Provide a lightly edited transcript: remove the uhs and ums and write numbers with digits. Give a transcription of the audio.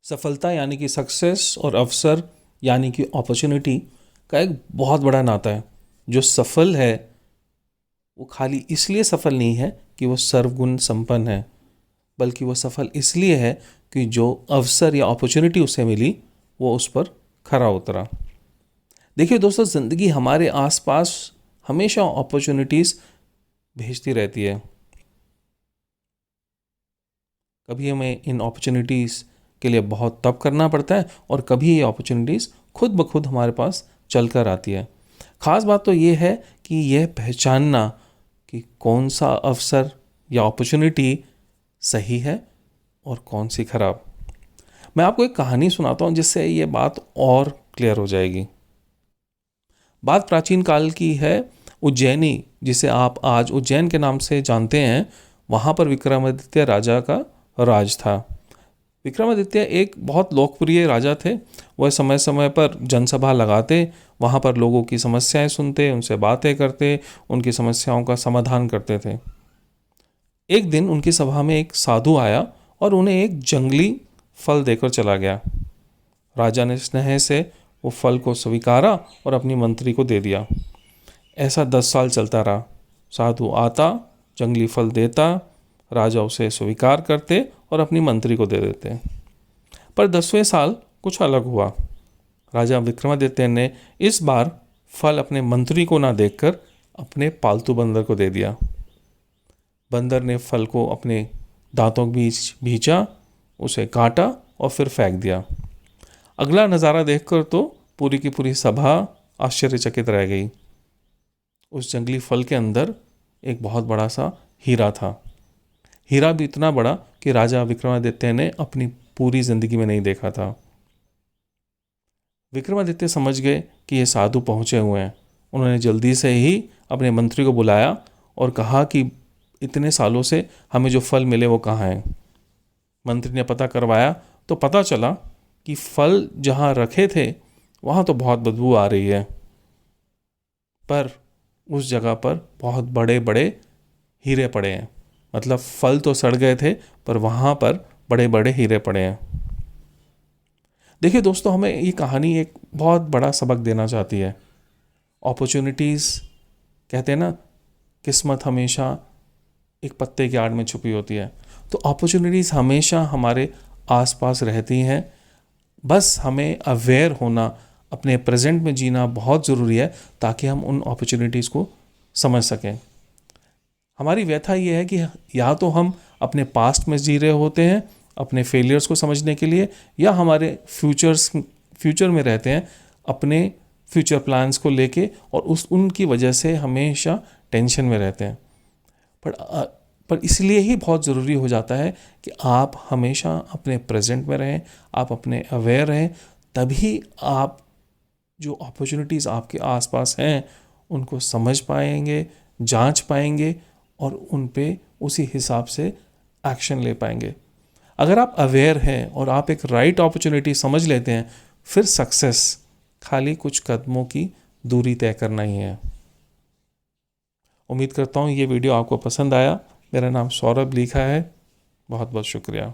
सफलता यानी कि सक्सेस और अवसर यानी कि अपॉर्चुनिटी का एक बहुत बड़ा नाता है। जो सफल है वो खाली इसलिए सफल नहीं है कि वो सर्वगुण संपन्न है, बल्कि वो सफल इसलिए है कि जो अवसर या अपॉर्चुनिटी उसे मिली वो उस पर खरा उतरा। देखिए दोस्तों, ज़िंदगी हमारे आसपास हमेशा अपॉर्चुनिटीज़ भेजती रहती है। कभी हमें इन अपॉर्चुनिटीज़ के लिए बहुत तप करना पड़ता है और कभी ये अपॉर्चुनिटीज़ खुद ब खुद हमारे पास चल कर आती है। ख़ास बात तो ये है कि यह पहचानना कि कौन सा अवसर या अपॉर्चुनिटी सही है और कौन सी खराब। मैं आपको एक कहानी सुनाता हूँ जिससे ये बात और क्लियर हो जाएगी। बात प्राचीन काल की है। उज्जैनी, जिसे आप आज उज्जैन के नाम से जानते हैं, वहाँ पर विक्रमादित्य राजा का राज था। विक्रमादित्य एक बहुत लोकप्रिय राजा थे। वह समय समय पर जनसभा लगाते, वहाँ पर लोगों की समस्याएं सुनते, उनसे बातें करते, उनकी समस्याओं का समाधान करते थे। एक दिन उनकी सभा में एक साधु आया और उन्हें एक जंगली फल देकर चला गया। राजा ने स्नेह से वो फल को स्वीकारा और अपनी मंत्री को दे दिया। ऐसा 10 साल चलता रहा। साधु आता, जंगली फल देता, राजा उसे स्वीकार करते और अपनी मंत्री को दे देते। पर 10वें साल कुछ अलग हुआ। राजा विक्रमादित्य ने इस बार फल अपने मंत्री को ना देखकर अपने पालतू बंदर को दे दिया। बंदर ने फल को अपने दांतों के बीच भींचा, उसे काटा और फिर फेंक दिया। अगला नज़ारा देखकर तो पूरी की पूरी सभा आश्चर्यचकित रह गई। उस जंगली फल के अंदर एक बहुत बड़ा सा हीरा था। हीरा भी इतना बड़ा कि राजा विक्रमादित्य ने अपनी पूरी जिंदगी में नहीं देखा था। विक्रमादित्य समझ गए कि ये साधु पहुंचे हुए हैं। उन्होंने जल्दी से ही अपने मंत्री को बुलाया और कहा कि इतने सालों से हमें जो फल मिले वो कहाँ हैं। मंत्री ने पता करवाया तो पता चला कि फल जहाँ रखे थे वहाँ तो बहुत बदबू आ रही है, पर उस जगह पर बहुत बड़े बड़े हीरे पड़े हैं। मतलब फल तो सड़ गए थे पर वहाँ पर बड़े बड़े हीरे पड़े हैं। देखिए दोस्तों, हमें ये कहानी एक बहुत बड़ा सबक देना चाहती है। अपॉर्चुनिटीज़, कहते हैं ना, किस्मत हमेशा एक पत्ते की आड़ में छुपी होती है। तो अपॉर्चुनिटीज़ हमेशा हमारे आसपास रहती हैं। बस हमें अवेयर होना, अपने प्रेजेंट में जीना बहुत ज़रूरी है ताकि हम उन अपॉर्चुनिटीज़ को समझ सकें। हमारी व्यथा ये है कि या तो हम अपने पास्ट में जी रहे होते हैं अपने फेलियर्स को समझने के लिए, या हमारे फ्यूचर में रहते हैं अपने फ्यूचर प्लान्स को लेके और उनकी वजह से हमेशा टेंशन में रहते हैं। पर इसलिए ही बहुत ज़रूरी हो जाता है कि आप हमेशा अपने प्रेजेंट में रहें, आप अपने अवेयर रहें। तभी आप जो अपॉर्चुनिटीज़ आपके आसपास हैं उनको समझ पाएंगे, जांच पाएंगे और उन पे उसी हिसाब से एक्शन ले पाएंगे। अगर आप अवेयर हैं और आप एक राइट अपॉर्चुनिटी समझ लेते हैं, फिर सक्सेस खाली कुछ कदमों की दूरी तय करना ही है। उम्मीद करता हूँ ये वीडियो आपको पसंद आया। मेरा नाम सौरभ लिखा है। बहुत बहुत शुक्रिया।